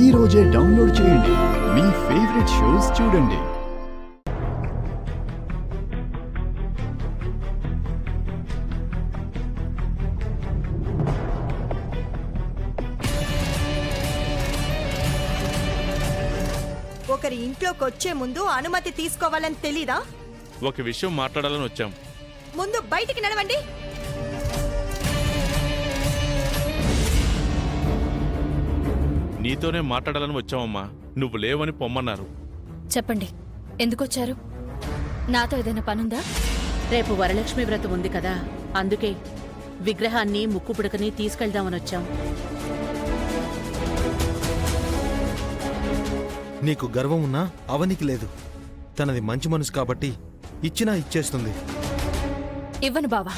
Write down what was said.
ఈ రోజే డౌన్లోడ్ చేయండి. మీ ఫేవరెట్ షోస్ చూడండి. ఒకరి ఇంట్లోకి వచ్చే ముందు అనుమతి తీసుకోవాలని తెలీదా? ఒక విషయం మాట్లాడాలని వచ్చాం. ముందు బయటికి నడవండి. నీతోనే మాట్లాడాలని వచ్చామమ్మా. నువ్వు లేవని పొమ్మన్నారు. చెప్పండి, ఎందుకొచ్చారు? నాతో ఏదైనా పనుందా? రేపు వరలక్ష్మి వ్రతం ఉంది కదా, అందుకే విగ్రహాన్ని ముక్కు పుడకని తీసుకెళ్దామని వచ్చాం. నీకు గర్వం ఉన్నా అవనికి లేదు. తనది మంచి మనసు కాబట్టి ఇచ్చినా ఇచ్చేస్తుంది. ఇవ్వను బావా.